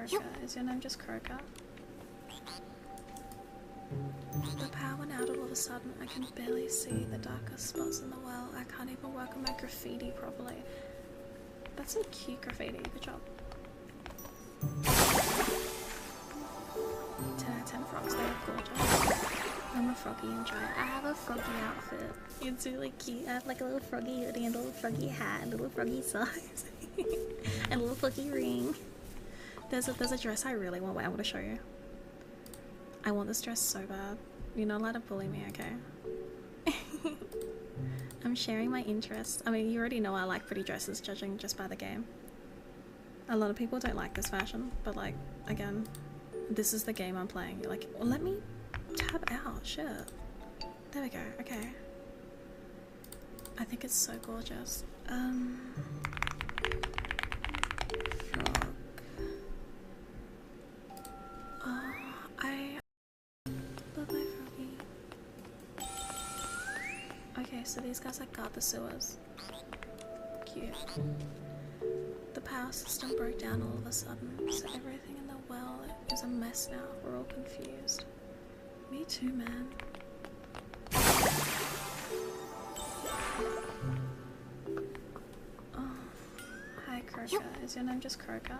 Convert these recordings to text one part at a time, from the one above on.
Croaker. Is your name just Croaker? The power went out all of a sudden. I can barely see the darkest spots in the well. I can't even work on my graffiti properly. That's a cute graffiti. Good job. 10 out of 10 frogs. They look gorgeous. I'm a froggy and giant. I have a froggy outfit. It's really cute. I have like a little froggy hoodie and a little froggy hat, and little froggy socks, and a little froggy ring. There's a dress I really want. Wait, I want to show you. I want this dress so bad. You're not allowed to bully me, okay? I'm sharing my interests. I mean, you already know I like pretty dresses, judging just by the game. A lot of people don't like this fashion, but like, again, this is the game I'm playing. You're like, well, let me tab out. Shit. There we go. Okay. I think it's so gorgeous. Frog. Oh, I love my froggy. Okay, so these guys like guard the sewers. Cute. The power system broke down all of a sudden, so everything in the well is a mess now. We're all confused. Me too, man. Oh, hi Croaker. Is your name just Croaker?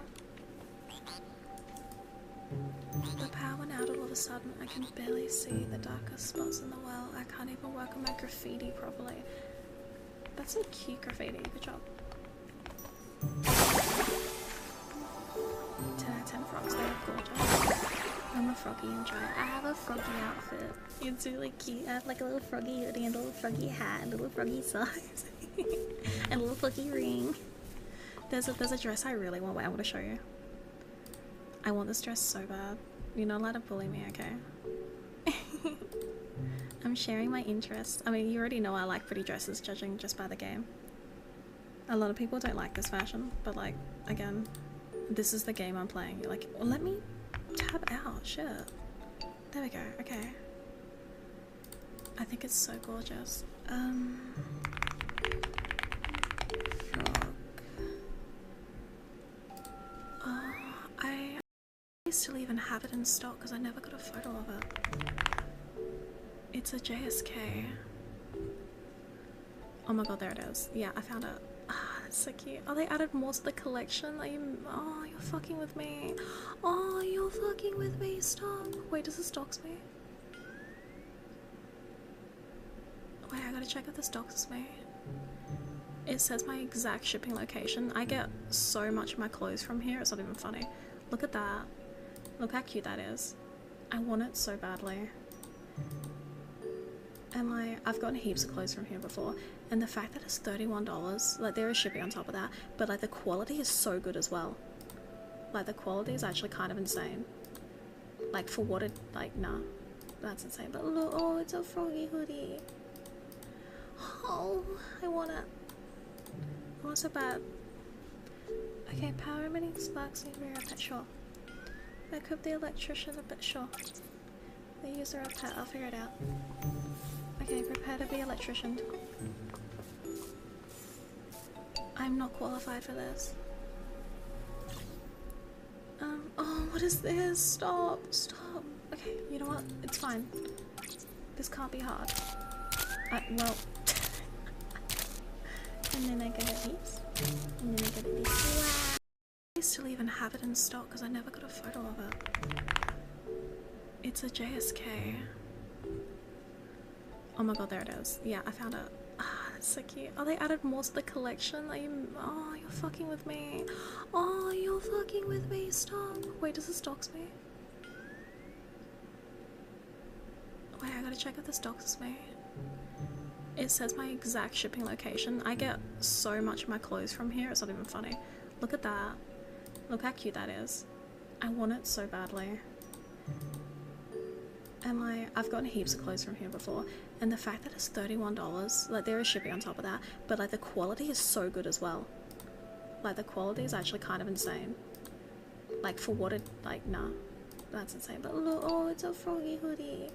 The power went out all of a sudden. I can barely see the darkest spots in the well. I can't even work on my graffiti properly. That's a cute graffiti. Good job. 10 out of 10 frogs. They look gorgeous. I'm a froggy and giant. I have a froggy outfit. It's really cute. I have like a little froggy hoodie and a little froggy hat, and little froggy socks, and a little froggy ring. There's a dress I really want. Wait, I want to show you. I want this dress so bad. You're not allowed to bully me, okay? I'm sharing my interests. I mean, you already know I like pretty dresses, judging just by the game. A lot of people don't like this fashion, but like, again, this is the game I'm playing. You're like, well, let me tab out. Shit. There we go. Okay. I think it's so gorgeous. Frog. Oh, I still even have it in stock because I never got a photo of it. It's a JSK. Oh my god, there it is. Yeah, I found it. Ah, that's so cute. Oh, they added more to the collection. Oh, you're fucking with me. Oh, you're fucking with me. Stop. Wait, does this dox me? Wait, I gotta check if this doxes me. It says my exact shipping location. I get so much of my clothes from here, it's not even funny. Look at that. Look how cute that is. I want it so badly. And like, I've gotten heaps of clothes from here before, and the fact that it's $31, like there is shipping on top of that, but like the quality is so good as well. Like the quality is actually kind of insane. Like for what it, like, nah, that's insane. But look, oh, it's a froggy hoodie. Oh, I want it. I want it so bad. Okay, power emitting sparks in rear pet, sure. Equip the electrician a bit, sure. The user of pet, I'll figure it out. Okay, prepare to be electrician. I'm not qualified for this. Oh, what is this? Stop, stop. Okay, you know what? It's fine. This can't be hard. Well. And then I get these. And then I get these. Wow. I still even have it in stock because I never got a photo of it. It's a JSK. Oh my god, there it is. Yeah, I found it. Ah, that's so cute. Oh, they added more to the collection. Oh, you're fucking with me. Oh, you're fucking with me. Stop. Wait, does this dox me? Wait, I gotta check if this doxes me. It says my exact shipping location. I get so much of my clothes from here, it's not even funny. Look at that. Look how cute that is. I want it so badly. And like, I've gotten heaps of clothes from here before, and the fact that it's $31, like there is shipping on top of that, but like the quality is so good as well. Like the quality is actually kind of insane. Like for what it, like, nah, that's insane. But look, oh, it's a froggy hoodie.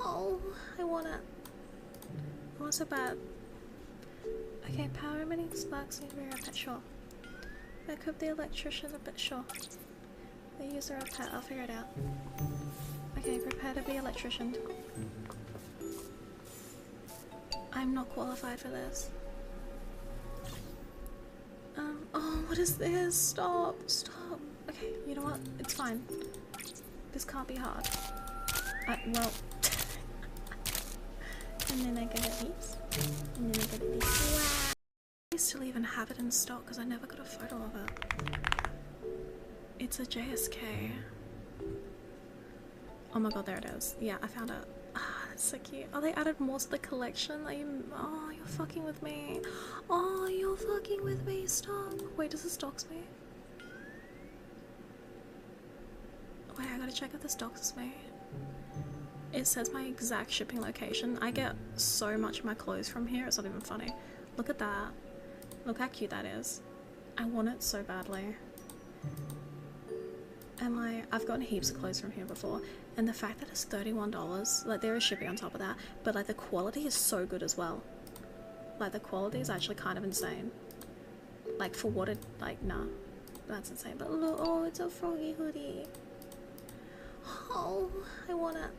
Oh, I want it. I want it so bad. Okay, power emitting sparks in rear pet, sure. Equip the electrician a bit, sure. The user of pet, I'll figure it out. Okay, prepare to be electrician. I'm not qualified for this. Oh, what is this? Stop, stop. Okay, you know what? It's fine. This can't be hard. Well. And then I get these. And then I get these. Wow. I still even have it in stock because I never got a photo of it. It's a JSK. Oh my god, there it is. Yeah, I found it. Ah, that's so cute. Oh, they added more to the collection? Oh, you're fucking with me. Oh, you're fucking with me. Stop. Wait, does this dox me? Wait, I gotta check if this doxes me. It says my exact shipping location. I get so much of my clothes from here, it's not even funny. Look at that. Look how cute that is. I want it so badly. And like, I've gotten heaps of clothes from here before, and the fact that it's $31, like there is shipping on top of that, but like the quality is so good as well. Like the quality is actually kind of insane. Like for what it, like, nah, that's insane. But look, oh, it's a froggy hoodie. Oh, I want it.